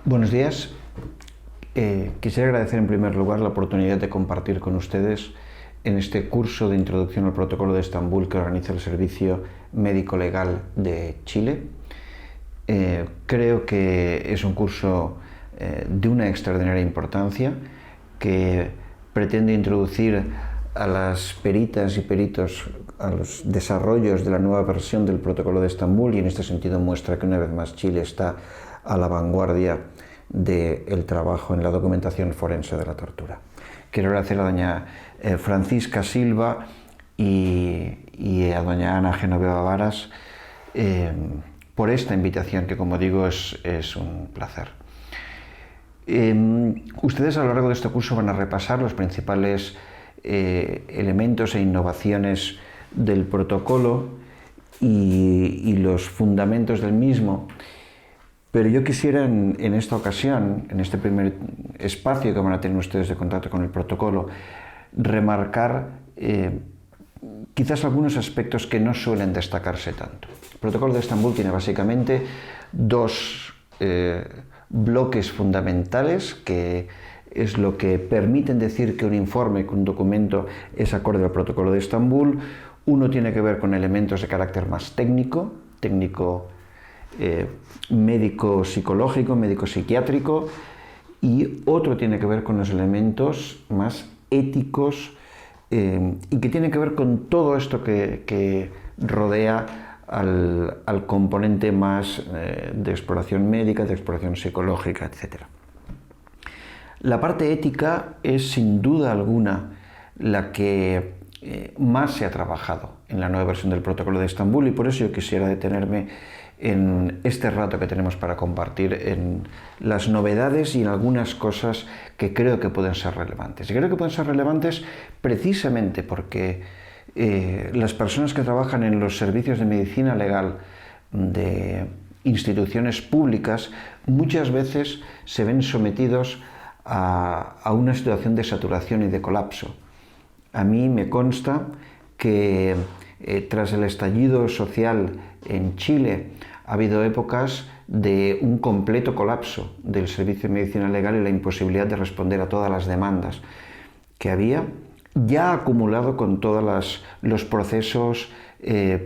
Buenos días. Quisiera agradecer en primer lugar la oportunidad de compartir con ustedes en este curso de introducción al protocolo de Estambul que organiza el Servicio Médico Legal de Chile. Creo que es un curso de una extraordinaria importancia que pretende introducir a las peritas y peritos a los desarrollos de la nueva versión del protocolo de Estambul, y en este sentido muestra que una vez más Chile está a la vanguardia del trabajo en la documentación forense de la tortura. Quiero agradecer a doña Francisca Silva y a doña Ana Genoveva Varas por esta invitación, que como digo es un placer. Ustedes a lo largo de este curso van a repasar los principales elementos e innovaciones del protocolo y los fundamentos del mismo. Pero yo quisiera en esta ocasión, en este primer espacio que van a tener ustedes de contacto con el protocolo, remarcar quizás algunos aspectos que no suelen destacarse tanto. El protocolo de Estambul tiene básicamente dos bloques fundamentales, que es lo que permiten decir que un informe, que un documento es acorde al protocolo de Estambul. Uno tiene que ver con elementos de carácter más técnico, médico-psicológico, médico-psiquiátrico, y otro tiene que ver con los elementos más éticos y que tiene que ver con todo esto que rodea al componente más de exploración médica, de exploración psicológica, etc. La parte ética es sin duda alguna la que más se ha trabajado en la nueva versión del protocolo de Estambul, y por eso yo quisiera detenerme en este rato que tenemos para compartir en las novedades y en algunas cosas que creo que pueden ser relevantes. Y creo que pueden ser relevantes precisamente porque las personas que trabajan en los servicios de medicina legal de instituciones públicas muchas veces se ven sometidos a una situación de saturación y de colapso. A mí me consta que tras el estallido social en Chile ha habido épocas de un completo colapso del servicio de medicina legal y la imposibilidad de responder a todas las demandas que había, ya acumulado con todos los procesos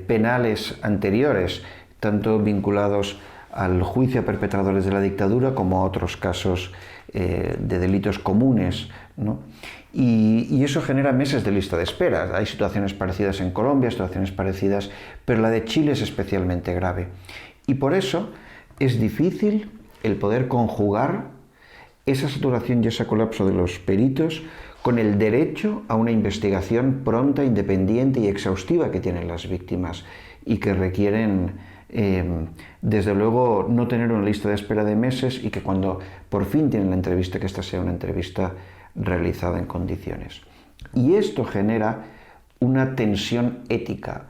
penales anteriores, tanto vinculados al juicio a perpetradores de la dictadura como a otros casos de delitos comunes, ¿no? Y eso genera meses de lista de espera. Hay situaciones parecidas en Colombia, situaciones parecidas, pero la de Chile es especialmente grave. Y por eso es difícil el poder conjugar esa saturación y ese colapso de los peritos con el derecho a una investigación pronta, independiente y exhaustiva que tienen las víctimas y que requieren, desde luego, no tener una lista de espera de meses, y que cuando por fin tienen la entrevista, que esta sea una entrevista realizada en condiciones. Y esto genera una tensión ética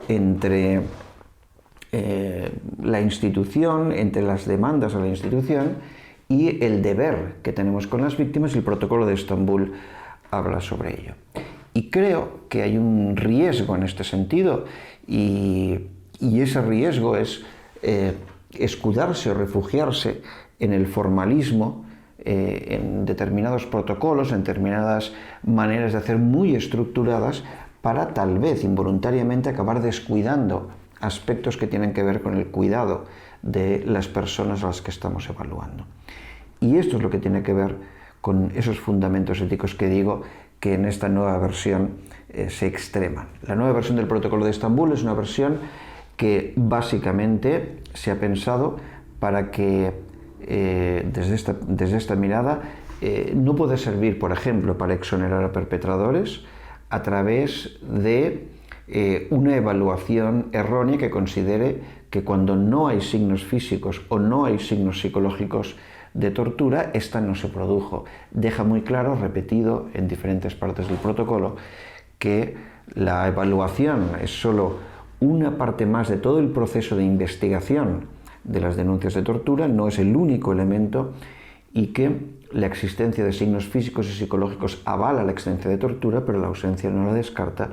entre la institución, entre las demandas a la institución y el deber que tenemos con las víctimas, y el protocolo de Estambul habla sobre ello. Y creo que hay un riesgo en este sentido, y ese riesgo es escudarse o refugiarse en el formalismo, en determinados protocolos, en determinadas maneras de hacer muy estructuradas, para tal vez involuntariamente acabar descuidando aspectos que tienen que ver con el cuidado de las personas a las que estamos evaluando. Y esto es lo que tiene que ver con esos fundamentos éticos que digo que en esta nueva versión se extreman. La nueva versión del protocolo de Estambul es una versión que básicamente se ha pensado para que desde esta mirada no puede servir, por ejemplo, para exonerar a perpetradores a través de una evaluación errónea que considere que cuando no hay signos físicos o no hay signos psicológicos de tortura, esta no se produjo. Deja muy claro, repetido en diferentes partes del protocolo, que la evaluación es solo una parte más de todo el proceso de investigación de las denuncias de tortura, no es el único elemento, y que la existencia de signos físicos y psicológicos avala la existencia de tortura, pero la ausencia no la descarta,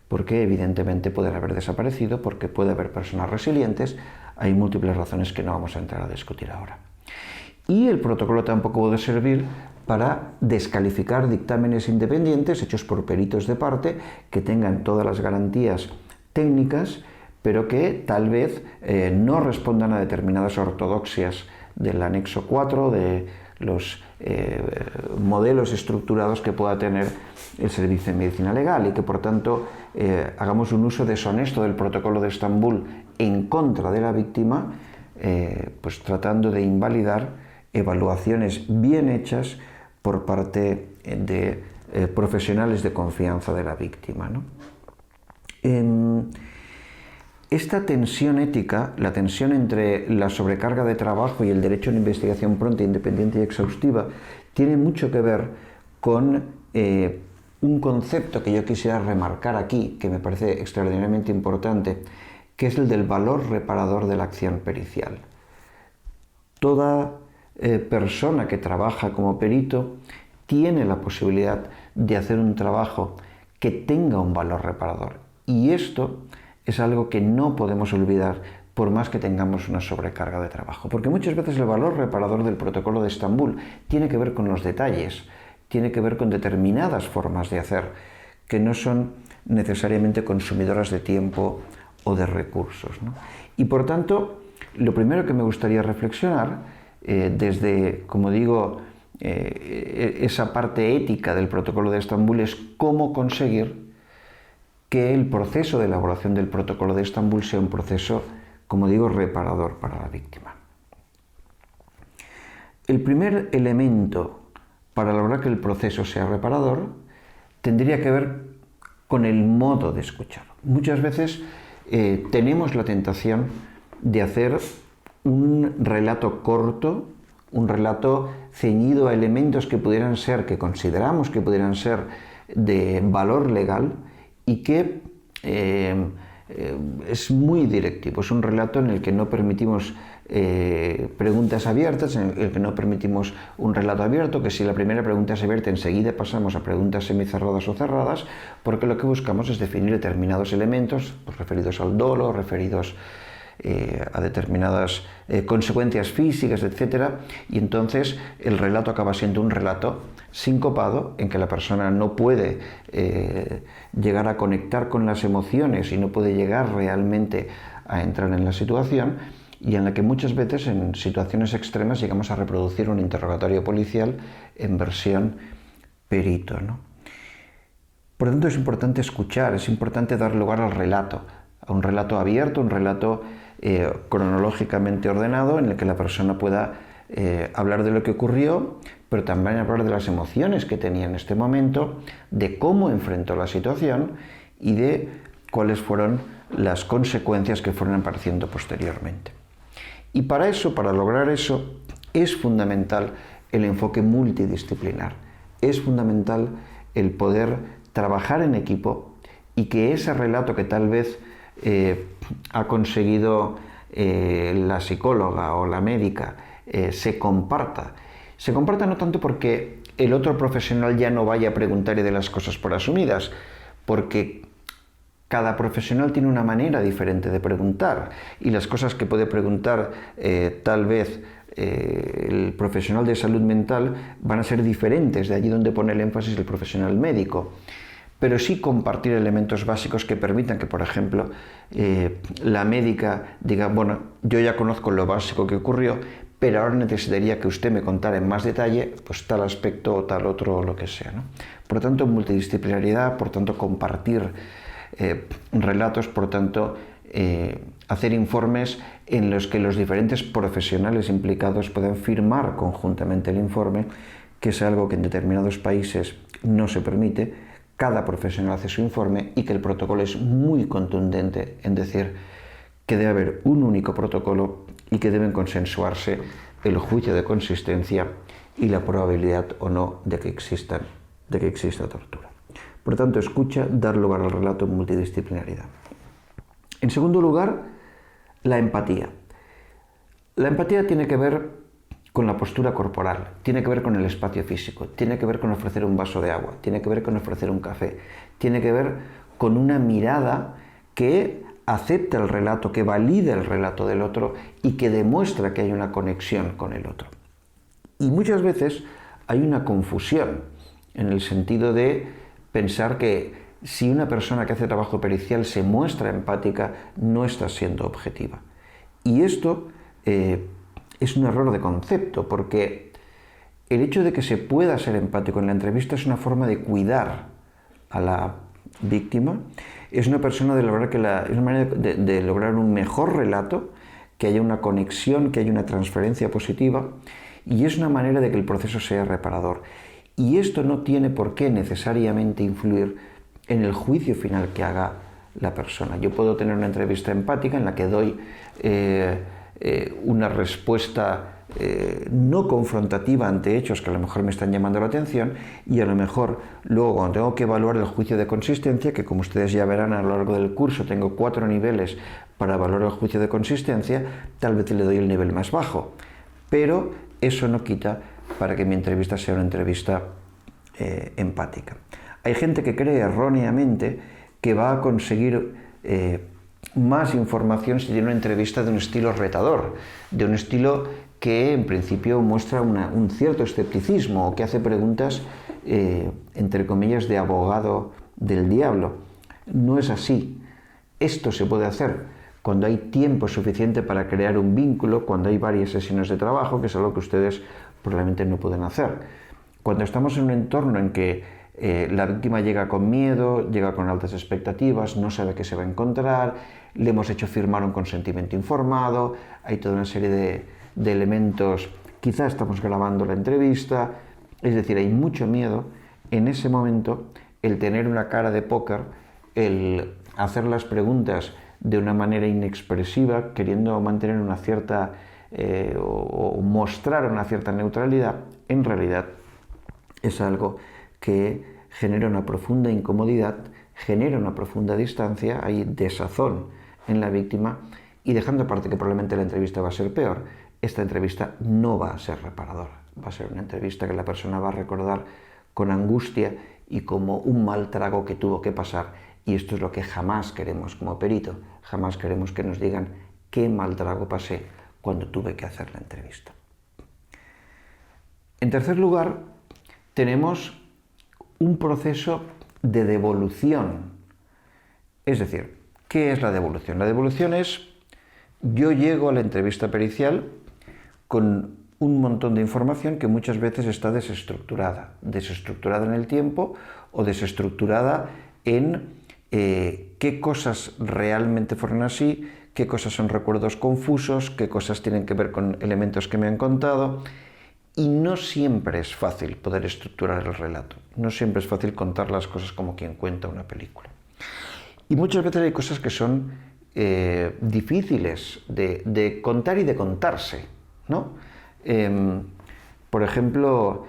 porque evidentemente pueden haber desaparecido, porque puede haber personas resilientes hay múltiples razones que no vamos a entrar a discutir ahora. Y el protocolo tampoco puede servir para descalificar dictámenes independientes hechos por peritos de parte que tengan todas las garantías técnicas, pero que tal vez no respondan a determinadas ortodoxias del anexo 4, de los modelos estructurados que pueda tener el Servicio de Medicina Legal, y que por tanto hagamos un uso deshonesto del protocolo de Estambul en contra de la víctima, pues tratando de invalidar evaluaciones bien hechas por parte de profesionales de confianza de la víctima, ¿no? Esta tensión ética, la tensión entre la sobrecarga de trabajo y el derecho a una investigación pronta, independiente y exhaustiva, tiene mucho que ver con un concepto que yo quisiera remarcar aquí, que me parece extraordinariamente importante, que es el del valor reparador de la acción pericial. Toda persona que trabaja como perito tiene la posibilidad de hacer un trabajo que tenga un valor reparador, y esto es algo que no podemos olvidar por más que tengamos una sobrecarga de trabajo, porque muchas veces el valor reparador del protocolo de Estambul tiene que ver con los detalles, tiene que ver con determinadas formas de hacer que no son necesariamente consumidoras de tiempo o de recursos, ¿no? Y por tanto, lo primero que me gustaría reflexionar desde, como digo, esa parte ética del protocolo de Estambul es cómo conseguir que el proceso de elaboración del protocolo de Estambul sea un proceso, como digo, reparador para la víctima. El primer elemento para lograr que el proceso sea reparador tendría que ver con el modo de escuchar. Muchas veces tenemos la tentación de hacer un relato corto, un relato ceñido a elementos que pudieran ser, que consideramos que pudieran ser de valor legal, y que es muy directivo. Es un relato en el que no permitimos preguntas abiertas, en el que no permitimos un relato abierto, que si la primera pregunta se vierte enseguida pasamos a preguntas semicerradas o cerradas, porque lo que buscamos es definir determinados elementos, pues, referidos al dolo, referidos a determinadas consecuencias físicas, etc. Y entonces el relato acaba siendo un relato sincopado, en que la persona no puede llegar a conectar con las emociones y no puede llegar realmente a entrar en la situación, y en la que muchas veces en situaciones extremas llegamos a reproducir un interrogatorio policial en versión perito, ¿no? Por lo tanto, es importante escuchar, es importante dar lugar al relato, a un relato abierto, un relato cronológicamente ordenado, en el que la persona pueda hablar de lo que ocurrió, pero también hablar de las emociones que tenía en este momento, de cómo enfrentó la situación y de cuáles fueron las consecuencias que fueron apareciendo posteriormente. Y para eso, para lograr eso, es fundamental el enfoque multidisciplinar. Es fundamental el poder trabajar en equipo y que ese relato que tal vez ha conseguido la psicóloga o la médica se comparta. Se comparta no tanto porque el otro profesional ya no vaya a preguntar y dé las cosas por asumidas, porque cada profesional tiene una manera diferente de preguntar, y las cosas que puede preguntar tal vez el profesional de salud mental van a ser diferentes de allí donde pone el énfasis el profesional médico. Pero sí compartir elementos básicos que permitan que, por ejemplo, la médica diga, bueno, yo ya conozco lo básico que ocurrió, pero ahora necesitaría que usted me contara en más detalle pues tal aspecto o tal otro o lo que sea, ¿no? Por lo tanto, multidisciplinaridad, por tanto, compartir relatos, por tanto, hacer informes en los que los diferentes profesionales implicados puedan firmar conjuntamente el informe, que es algo que en determinados países no se permite. Cada profesional hace su informe, y que el protocolo es muy contundente en decir que debe haber un único protocolo y que deben consensuarse el juicio de consistencia y la probabilidad o no de que exista tortura. Por lo tanto, escucha, dar lugar al relato en multidisciplinaridad. En segundo lugar, la empatía. La empatía tiene que ver con la postura corporal, tiene que ver con el espacio físico, tiene que ver con ofrecer un vaso de agua, tiene que ver con ofrecer un café, tiene que ver con una mirada que acepta el relato, que valida el relato del otro y que demuestra que hay una conexión con el otro. Y muchas veces hay una confusión en el sentido de pensar que si una persona que hace trabajo pericial se muestra empática, no está siendo objetiva. Y esto es un error de concepto, porque el hecho de que se pueda ser empático en la entrevista es una forma de cuidar a la víctima, es una persona es una manera de lograr un mejor relato, que haya una conexión, que haya una transferencia positiva, y es una manera de que el proceso sea reparador. Y esto no tiene por qué necesariamente influir en el juicio final que haga la persona. Yo puedo tener una entrevista empática en la que doy una respuesta no confrontativa ante hechos que a lo mejor me están llamando la atención, y a lo mejor luego cuando tengo que evaluar el juicio de consistencia, que como ustedes ya verán a lo largo del curso tengo 4 niveles para valorar el juicio de consistencia, tal vez le doy el nivel más bajo, pero eso no quita para que mi entrevista sea una entrevista empática. Hay gente que cree erróneamente que va a conseguir más información si tiene una entrevista de un estilo retador, de un estilo que en principio muestra un cierto escepticismo o que hace preguntas, entre comillas, de abogado del diablo. No es así. Esto se puede hacer cuando hay tiempo suficiente para crear un vínculo, cuando hay varias sesiones de trabajo, que es algo que ustedes probablemente no pueden hacer. Cuando estamos en un entorno en que la víctima llega con miedo, llega con altas expectativas, no sabe qué se va a encontrar, le hemos hecho firmar un consentimiento informado, hay toda una serie de elementos, quizás estamos grabando la entrevista, es decir, hay mucho miedo. En ese momento, el tener una cara de póker, el hacer las preguntas de una manera inexpresiva, queriendo mantener una cierta o mostrar una cierta neutralidad, en realidad es algo que genera una profunda incomodidad, genera una profunda distancia, hay desazón en la víctima, y dejando aparte que probablemente la entrevista va a ser peor, esta entrevista no va a ser reparadora, va a ser una entrevista que la persona va a recordar con angustia y como un mal trago que tuvo que pasar, y esto es lo que jamás queremos como perito, jamás queremos que nos digan qué mal trago pasé cuando tuve que hacer la entrevista. En tercer lugar, tenemos un proceso de devolución. Es decir, ¿qué es la devolución? La devolución es, yo llego a la entrevista pericial con un montón de información que muchas veces está desestructurada en el tiempo o desestructurada en qué cosas realmente fueron así, qué cosas son recuerdos confusos, qué cosas tienen que ver con elementos que me han contado. Y no siempre es fácil poder estructurar el relato, no siempre es fácil contar las cosas como quien cuenta una película. Y muchas veces hay cosas que son difíciles de contar y de contarse, ¿no? Por ejemplo,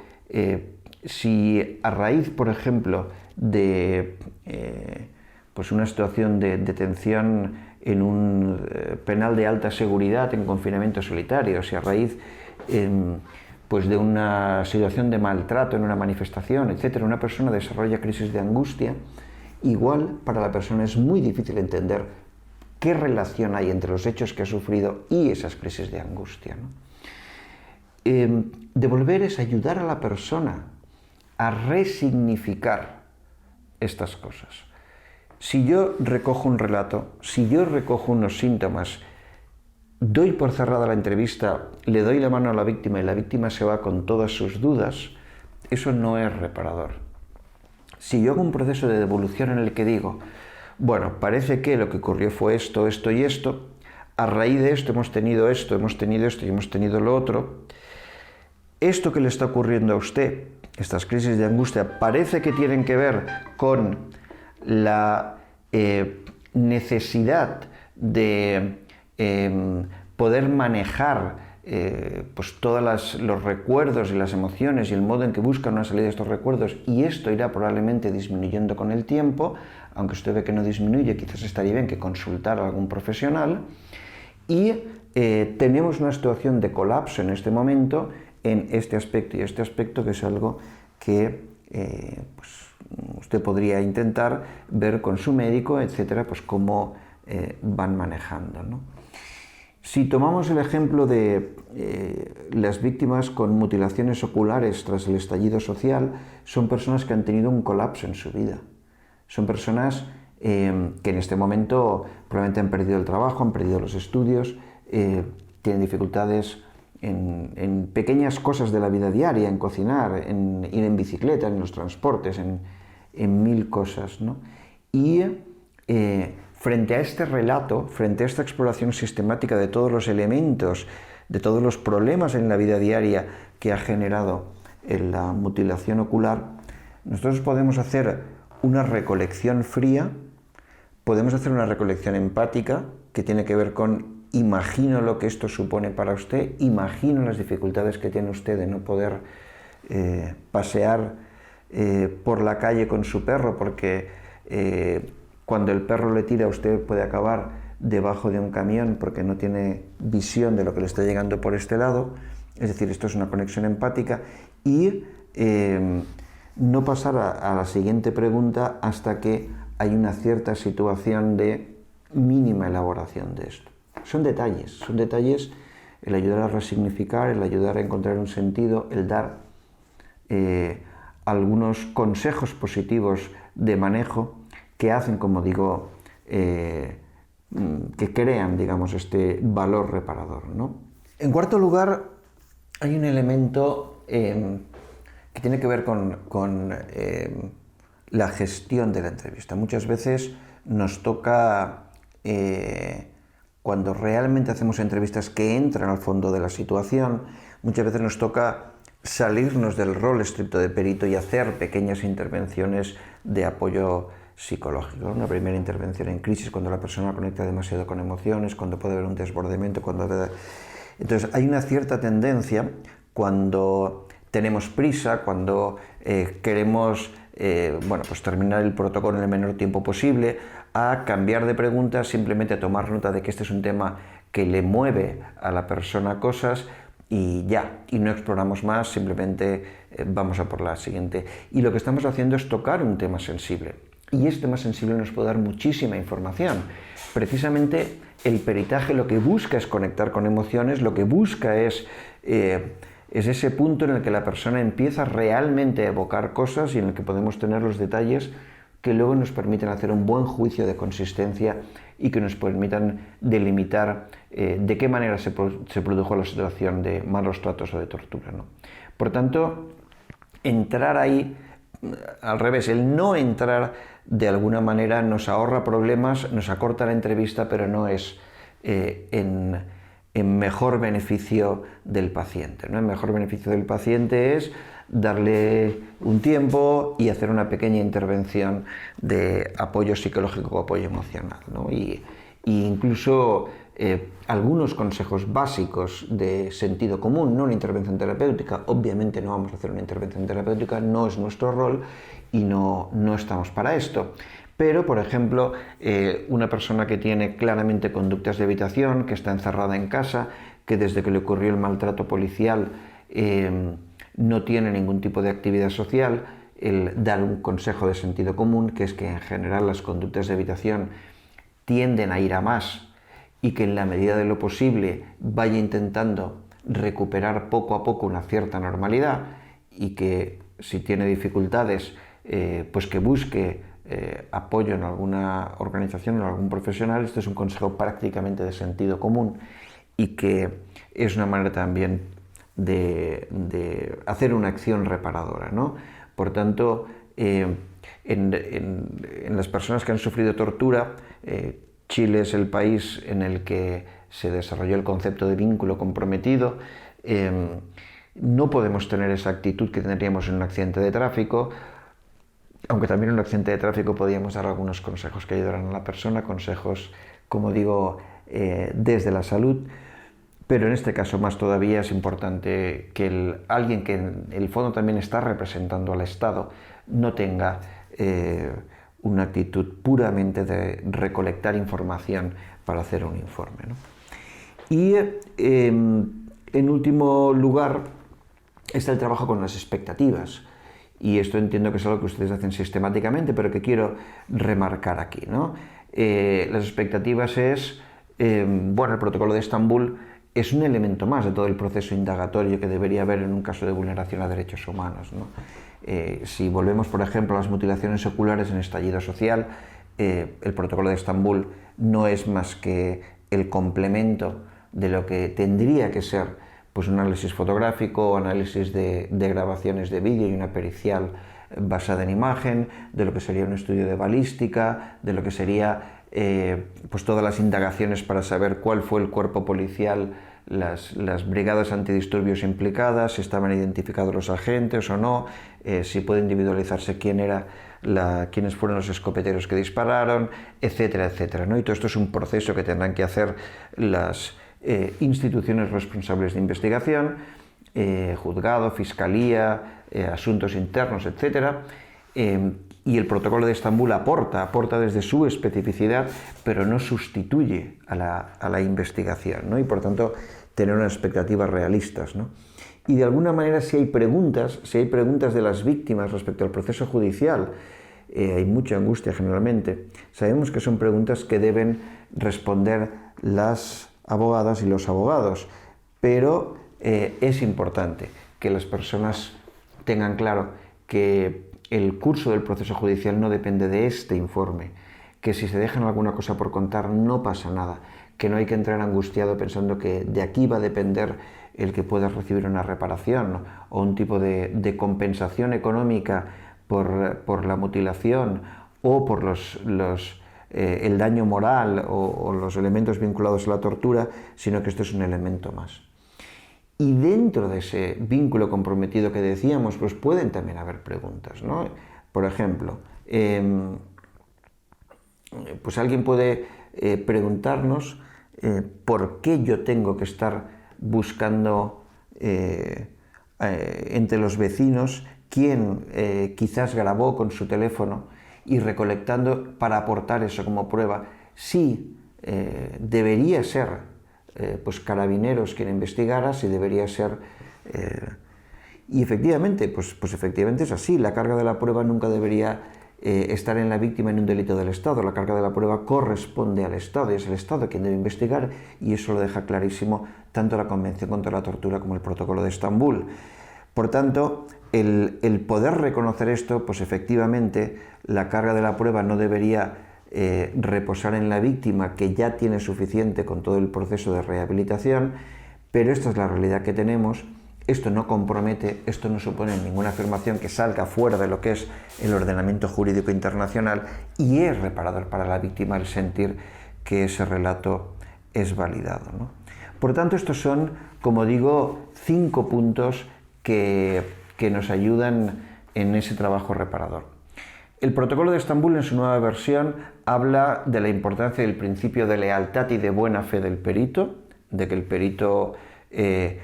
si a raíz, por ejemplo, de pues una situación de detención en un penal de alta seguridad en confinamiento solitario, si a raíz pues de una situación de maltrato en una manifestación, etc., una persona desarrolla crisis de angustia, igual para la persona es muy difícil entender qué relación hay entre los hechos que ha sufrido y esas crisis de angustia, ¿no? Devolver es ayudar a la persona a resignificar estas cosas. Si yo recojo un relato, si yo recojo unos síntomas, doy por cerrada la entrevista, le doy la mano a la víctima y la víctima se va con todas sus dudas, eso no es reparador. Si yo hago un proceso de devolución en el que digo, bueno, parece que lo que ocurrió fue esto, esto y esto, a raíz de esto hemos tenido esto y hemos tenido lo otro, esto que le está ocurriendo a usted, estas crisis de angustia, parece que tienen que ver con la necesidad de poder manejar pues todos los recuerdos y las emociones y el modo en que buscan una salida de estos recuerdos, y esto irá probablemente disminuyendo con el tiempo, aunque usted ve que no disminuye, quizás estaría bien que consultara a algún profesional, y tenemos una situación de colapso en este momento en este aspecto y este aspecto, que es algo que pues usted podría intentar ver con su médico, etcétera, pues cómo van manejando, ¿no? Si tomamos el ejemplo de las víctimas con mutilaciones oculares tras el estallido social, son personas que han tenido un colapso en su vida. Son personas que en este momento probablemente han perdido el trabajo, han perdido los estudios, tienen dificultades en pequeñas cosas de la vida diaria, en cocinar, en ir en bicicleta, en los transportes, en mil cosas, ¿no? Y frente a este relato, frente a esta exploración sistemática de todos los elementos, de todos los problemas en la vida diaria que ha generado la mutilación ocular, nosotros podemos hacer una recolección fría, podemos hacer una recolección empática que tiene que ver con imagino lo que esto supone para usted, imagino las dificultades que tiene usted de no poder pasear por la calle con su perro porque cuando el perro le tira usted puede acabar debajo de un camión porque no tiene visión de lo que le está llegando por este lado. Es decir, esto es una conexión empática y no pasar a la siguiente pregunta hasta que hay una cierta situación de mínima elaboración de esto. Son detalles el ayudar a resignificar, el ayudar a encontrar un sentido, el dar algunos consejos positivos de manejo que hacen, como digo, que crean, digamos, este valor reparador, ¿no? En cuarto lugar, hay un elemento que tiene que ver con la gestión de la entrevista. Muchas veces nos toca, cuando realmente hacemos entrevistas que entran al fondo de la situación, muchas veces nos toca salirnos del rol estricto de perito y hacer pequeñas intervenciones de apoyo psicológico. Una primera intervención en crisis, cuando la persona conecta demasiado con emociones, cuando puede haber un desbordamiento, Entonces hay una cierta tendencia cuando tenemos prisa, cuando queremos pues terminar el protocolo en el menor tiempo posible, a cambiar de pregunta, simplemente a tomar nota de que este es un tema que le mueve a la persona cosas y ya, y no exploramos más, simplemente vamos a por la siguiente. Y lo que estamos haciendo es tocar un tema sensible. Y este tema sensible nos puede dar muchísima información. Precisamente el peritaje lo que busca es conectar con emociones, lo que busca es ese punto en el que la persona empieza realmente a evocar cosas y en el que podemos tener los detalles que luego nos permiten hacer un buen juicio de consistencia y que nos permitan delimitar de qué manera se produjo la situación de malos tratos o de tortura, ¿no? Por tanto, entrar ahí, al revés, el no entrar de alguna manera nos ahorra problemas, nos acorta la entrevista, pero no es en mejor beneficio del paciente, ¿no? El mejor beneficio del paciente es darle un tiempo y hacer una pequeña intervención de apoyo psicológico o apoyo emocional, ¿no? Y incluso algunos consejos básicos de sentido común, no una intervención terapéutica. Obviamente no vamos a hacer una intervención terapéutica, no es nuestro rol y no estamos para esto. Pero, por ejemplo, una persona que tiene claramente conductas de evitación, que está encerrada en casa, que desde que le ocurrió el maltrato policial no tiene ningún tipo de actividad social, el dar un consejo de sentido común, que es que en general las conductas de evitación tienden a ir a más y que en la medida de lo posible vaya intentando recuperar poco a poco una cierta normalidad y que si tiene dificultades, pues que busque apoyo en alguna organización o en algún profesional. Este es un consejo prácticamente de sentido común y que es una manera también de hacer una acción reparadora, ¿no? Por tanto, en las personas que han sufrido tortura, Chile es el país en el que se desarrolló el concepto de vínculo comprometido. No podemos tener esa actitud que tendríamos en un accidente de tráfico, aunque también en un accidente de tráfico podríamos dar algunos consejos que ayudaran a la persona, consejos, como digo, desde la salud. Pero en este caso más todavía es importante que alguien que en el fondo también está representando al Estado no tenga una actitud puramente de recolectar información para hacer un informe, ¿no? Y en último lugar está el trabajo con las expectativas. Y esto entiendo que es algo que ustedes hacen sistemáticamente, pero que quiero remarcar aquí, ¿no? las expectativas es, bueno, el protocolo de Estambul es un elemento más de todo el proceso indagatorio que debería haber en un caso de vulneración a derechos humanos, ¿no? Si volvemos, por ejemplo, a las mutilaciones oculares en estallido social, el protocolo de Estambul no es más que el complemento de lo que tendría que ser pues, un análisis fotográfico o análisis de grabaciones de vídeo y una pericial basada en imagen, de lo que sería un estudio de balística, de lo que sería pues todas las indagaciones para saber cuál fue el cuerpo policial, las brigadas antidisturbios implicadas, si estaban identificados los agentes o no, si puede individualizarse quiénes fueron los escopeteros que dispararon, etcétera, etcétera, ¿no? Y todo esto es un proceso que tendrán que hacer las instituciones responsables de investigación, juzgado, fiscalía, asuntos internos, etcétera. Y el protocolo de Estambul aporta desde su especificidad, pero no sustituye a la investigación, ¿no? Y por tanto tener unas expectativas realistas, ¿no? Y de alguna manera si hay preguntas de las víctimas respecto al proceso judicial, hay mucha angustia generalmente, sabemos que son preguntas que deben responder las abogadas y los abogados, pero es importante que las personas tengan claro que el curso del proceso judicial no depende de este informe, que si se dejan alguna cosa por contar no pasa nada, que no hay que entrar angustiado pensando que de aquí va a depender el que puedas recibir una reparación o un tipo de compensación económica por la mutilación o por el daño moral o los elementos vinculados a la tortura, sino que esto es un elemento más. Y dentro de ese vínculo comprometido que decíamos, pues pueden también haber preguntas, ¿no? Por ejemplo, pues alguien puede preguntarnos por qué yo tengo que estar buscando entre los vecinos quién quizás grabó con su teléfono y recolectando para aportar eso como prueba. Sí, debería ser pues Carabineros quien investigara, si debería ser... y efectivamente, pues efectivamente es así, la carga de la prueba nunca debería estar en la víctima en un delito del Estado, la carga de la prueba corresponde al Estado y es el Estado quien debe investigar y eso lo deja clarísimo tanto la Convención contra la Tortura como el Protocolo de Estambul. Por tanto, el poder reconocer esto, pues efectivamente la carga de la prueba no debería reposar en la víctima, que ya tiene suficiente con todo el proceso de rehabilitación, pero esta es la realidad que tenemos. Esto no compromete, esto no supone ninguna afirmación que salga fuera de lo que es el ordenamiento jurídico internacional y es reparador para la víctima el sentir que ese relato es validado, ¿no? Por tanto, estos son, como digo, 5 puntos que nos ayudan en ese trabajo reparador. El protocolo de Estambul en su nueva versión habla de la importancia del principio de lealtad y de buena fe del perito, de que el perito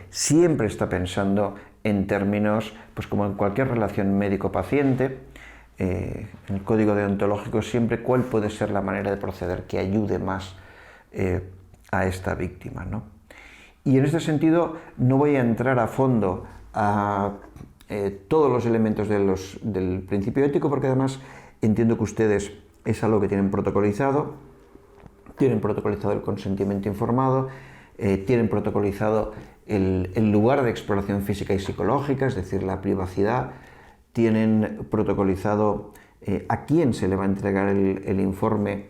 siempre está pensando en términos, pues como en cualquier relación médico-paciente, en el código deontológico siempre cuál puede ser la manera de proceder que ayude más a esta víctima, ¿no? Y en este sentido no voy a entrar a fondo a todos los elementos del principio ético, porque además entiendo que ustedes es algo que tienen protocolizado el consentimiento informado, tienen protocolizado el lugar de exploración física y psicológica, es decir, la privacidad, tienen protocolizado a quién se le va a entregar el informe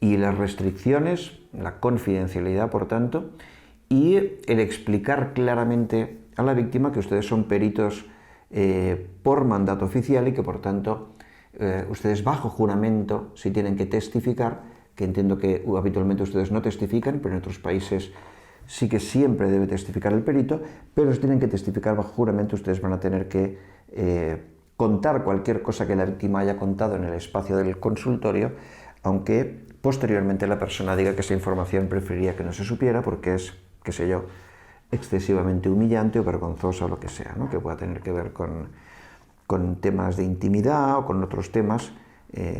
y las restricciones, la confidencialidad, por tanto, y el explicar claramente a la víctima que ustedes son peritos por mandato oficial y que, por tanto, ustedes bajo juramento, si tienen que testificar, que entiendo que habitualmente ustedes no testifican, pero en otros países sí que siempre debe testificar el perito, pero si tienen que testificar bajo juramento, ustedes van a tener que contar cualquier cosa que la víctima haya contado en el espacio del consultorio, aunque posteriormente la persona diga que esa información preferiría que no se supiera porque es, qué sé yo, excesivamente humillante o vergonzosa o lo que sea, ¿no? Que pueda tener que ver con temas de intimidad o con otros temas.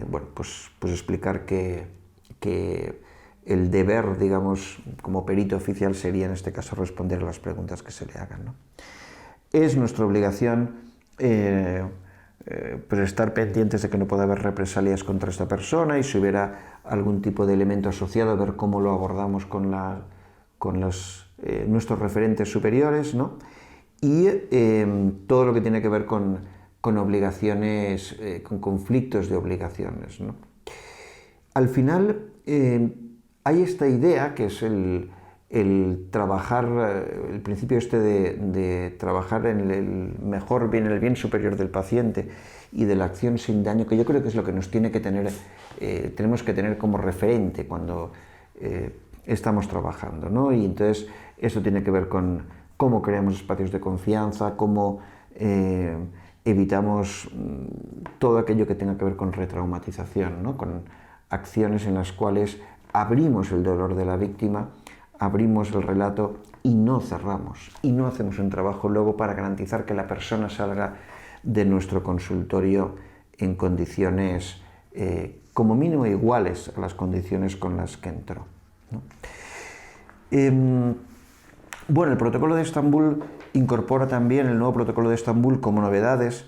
Bueno, pues explicar que el deber, digamos, como perito oficial sería en este caso responder a las preguntas que se le hagan, ¿no? Es nuestra obligación pues estar pendientes de que no pueda haber represalias contra esta persona y si hubiera algún tipo de elemento asociado, ver cómo lo abordamos con nuestros referentes superiores, ¿no? Y todo lo que tiene que ver con obligaciones, con conflictos de obligaciones, ¿no? Al final hay esta idea que es el trabajar, el principio este de trabajar en el mejor bien, el bien superior del paciente y de la acción sin daño, que yo creo que es lo que nos tiene que tener, tenemos que tener como referente cuando estamos trabajando, ¿no? Y entonces eso tiene que ver con cómo creamos espacios de confianza, cómo evitamos todo aquello que tenga que ver con retraumatización, ¿no? Con acciones en las cuales abrimos el dolor de la víctima, abrimos el relato y no cerramos, y no hacemos un trabajo luego para garantizar que la persona salga de nuestro consultorio en condiciones como mínimo iguales a las condiciones con las que entró, ¿no? Bueno, el protocolo de Estambul incorpora también, el nuevo protocolo de Estambul, como novedades,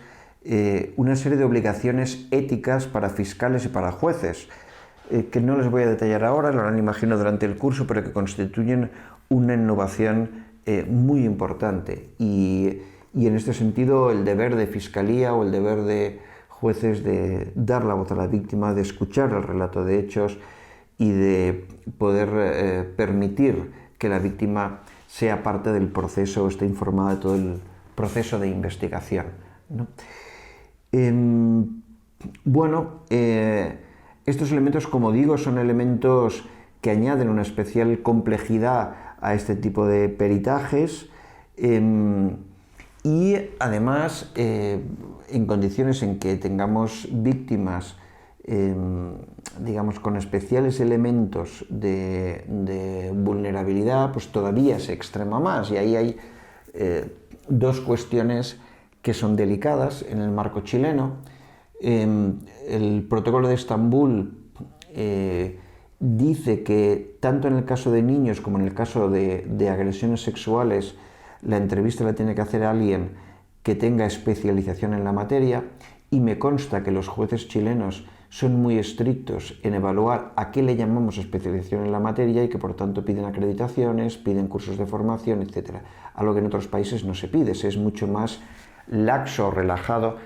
una serie de obligaciones éticas para fiscales y para jueces, que no les voy a detallar ahora, lo harán, imagino, durante el curso, pero que constituyen una innovación muy importante. Y en este sentido, el deber de fiscalía o el deber de jueces de dar la voz a la víctima, de escuchar el relato de hechos y de poder permitir que la víctima sea parte del proceso o esté informada de todo el proceso de investigación, ¿no? Bueno, estos elementos, como digo, son elementos que añaden una especial complejidad a este tipo de peritajes y además en condiciones en que tengamos víctimas digamos con especiales elementos de vulnerabilidad, pues todavía se extrema más, y ahí hay dos cuestiones que son delicadas en el marco chileno. El protocolo de Estambul dice que tanto en el caso de niños como en el caso de agresiones sexuales, la entrevista la tiene que hacer alguien que tenga especialización en la materia, y me consta que los jueces chilenos son muy estrictos en evaluar a qué le llamamos especialización en la materia y que por tanto piden acreditaciones, piden cursos de formación, etc. Algo que en otros países no se pide, se es mucho más laxo, relajado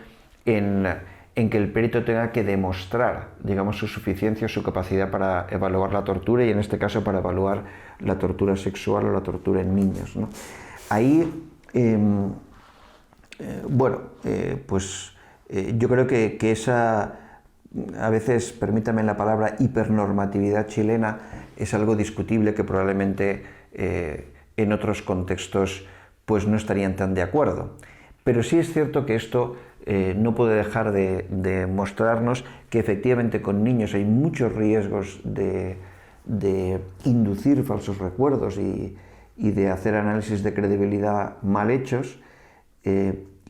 en que el perito tenga que demostrar, digamos, su suficiencia o su capacidad para evaluar la tortura, y en este caso para evaluar la tortura sexual o la tortura en niños, ¿no? Ahí, yo creo que esa, a veces, permítame la palabra, hipernormatividad chilena es algo discutible que probablemente en otros contextos pues no estarían tan de acuerdo. Pero sí es cierto que esto no puede dejar de mostrarnos que efectivamente con niños hay muchos riesgos de inducir falsos recuerdos y de hacer análisis de credibilidad mal hechos,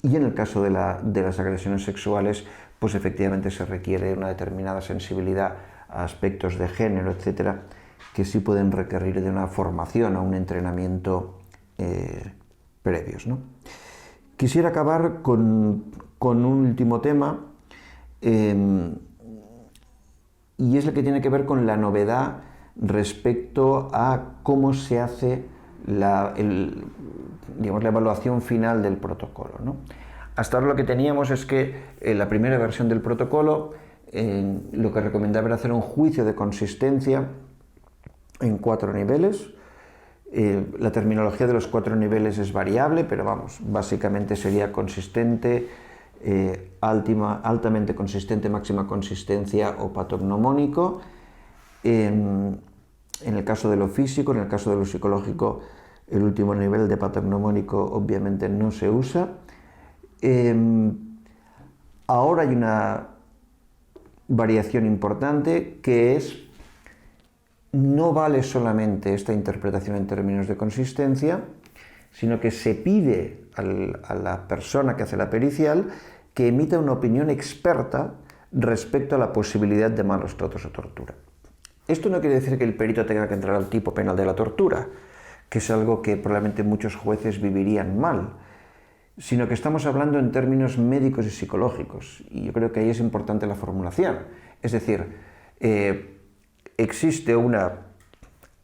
y en el caso de las agresiones sexuales, pues efectivamente se requiere una determinada sensibilidad a aspectos de género, etcétera, que sí pueden requerir de una formación o un entrenamiento previos, ¿no? Quisiera acabar con un último tema, y es el que tiene que ver con la novedad respecto a cómo se hace la evaluación final del protocolo, ¿no? Hasta ahora lo que teníamos es que la primera versión del protocolo lo que recomendaba era hacer un juicio de consistencia en 4 niveles. La terminología de los 4 niveles es variable, pero vamos, básicamente sería consistente, altamente consistente, máxima consistencia o patognomónico. En el caso de lo físico, en el caso de lo psicológico, el último nivel de patognomónico obviamente no se usa. Ahora hay una variación importante, que es: no vale solamente esta interpretación en términos de consistencia, sino que se pide a la persona que hace la pericial que emita una opinión experta respecto a la posibilidad de malos tratos o tortura. Esto no quiere decir que el perito tenga que entrar al tipo penal de la tortura, que es algo que probablemente muchos jueces vivirían mal, sino que estamos hablando en términos médicos y psicológicos, y yo creo que ahí es importante la formulación. Es decir, existe una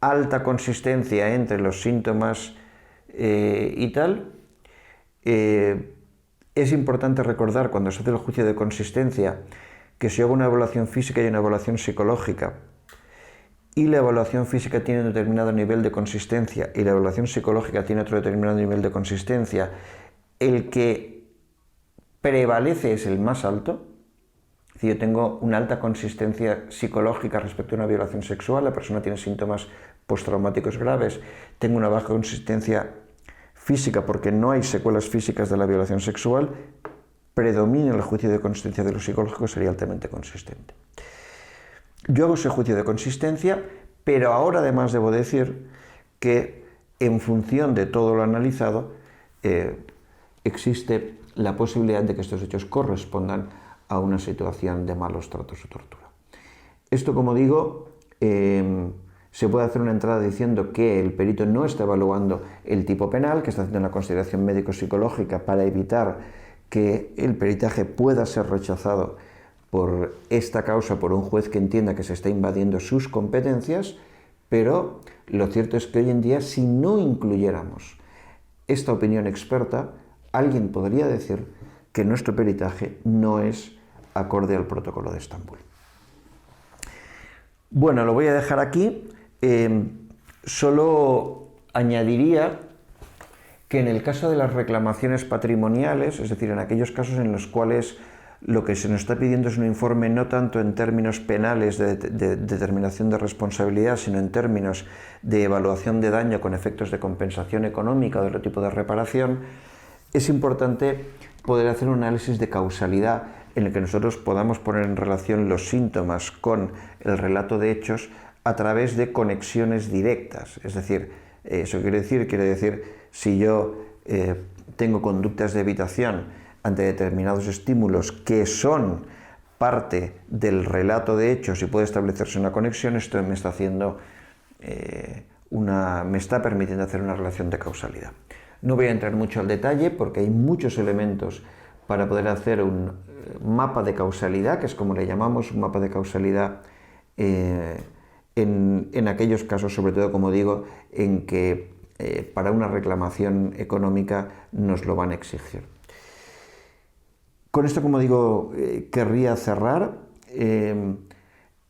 alta consistencia entre los síntomas y tal, es importante recordar cuando se hace el juicio de consistencia que si hago una evaluación física y una evaluación psicológica, y la evaluación física tiene un determinado nivel de consistencia y la evaluación psicológica tiene otro determinado nivel de consistencia, el que prevalece es el más alto. Si yo tengo una alta consistencia psicológica respecto a una violación sexual, la persona tiene síntomas postraumáticos graves, tengo una baja consistencia física porque no hay secuelas físicas de la violación sexual, predomina el juicio de consistencia de lo psicológico, sería altamente consistente. Yo hago ese juicio de consistencia, pero ahora además debo decir que en función de todo lo analizado, existe la posibilidad de que estos hechos correspondan a una situación de malos tratos o tortura. Esto, como digo, se puede hacer una entrada diciendo que el perito no está evaluando el tipo penal, que está haciendo una consideración médico-psicológica para evitar que el peritaje pueda ser rechazado por esta causa por un juez que entienda que se está invadiendo sus competencias, pero lo cierto es que hoy en día, si no incluyéramos esta opinión experta, alguien podría decir que nuestro peritaje no es acorde al protocolo de Estambul. Bueno, lo voy a dejar aquí. Solo añadiría que en el caso de las reclamaciones patrimoniales, es decir, en aquellos casos en los cuales lo que se nos está pidiendo es un informe no tanto en términos penales de determinación de responsabilidad, sino en términos de evaluación de daño con efectos de compensación económica o de otro tipo de reparación, es importante poder hacer un análisis de causalidad en el que nosotros podamos poner en relación los síntomas con el relato de hechos a través de conexiones directas. Es decir, eso quiere decir, si yo tengo conductas de evitación ante determinados estímulos que son parte del relato de hechos y puede establecerse una conexión, esto me está haciendo me está permitiendo hacer una relación de causalidad. No voy a entrar mucho al detalle porque hay muchos elementos para poder hacer un mapa de causalidad, que es como le llamamos, un mapa de causalidad en aquellos casos, sobre todo, como digo, en que para una reclamación económica nos lo van a exigir. Con esto, como digo, querría cerrar.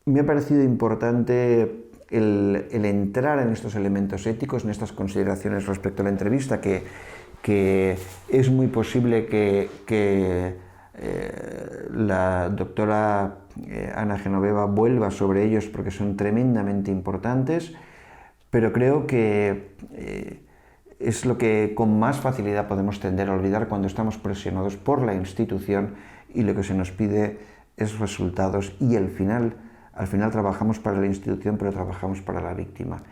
Me ha parecido importante el entrar en estos elementos éticos, en estas consideraciones respecto a la entrevista, que es muy posible que la doctora Ana Genoveva vuelva sobre ellos porque son tremendamente importantes, pero creo que es lo que con más facilidad podemos tender a olvidar cuando estamos presionados por la institución y lo que se nos pide es resultados y al final trabajamos para la institución, pero trabajamos para la víctima.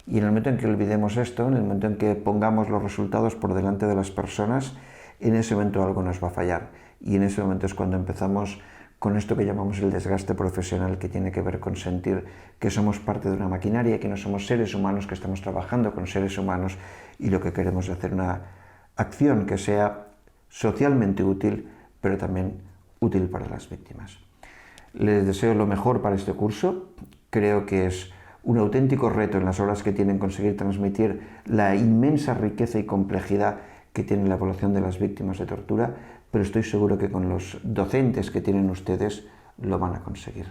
Y en el momento en que olvidemos esto, en el momento en que pongamos los resultados por delante de las personas, en ese momento algo nos va a fallar. Y en ese momento es cuando empezamos con esto que llamamos el desgaste profesional, que tiene que ver con sentir que somos parte de una maquinaria y que no somos seres humanos, que estamos trabajando con seres humanos y lo que queremos es hacer una acción que sea socialmente útil, pero también útil para las víctimas. Les deseo lo mejor para este curso. Creo que es un auténtico reto en las horas que tienen conseguir transmitir la inmensa riqueza y complejidad que tiene la evaluación de las víctimas de tortura, pero estoy seguro que con los docentes que tienen ustedes lo van a conseguir.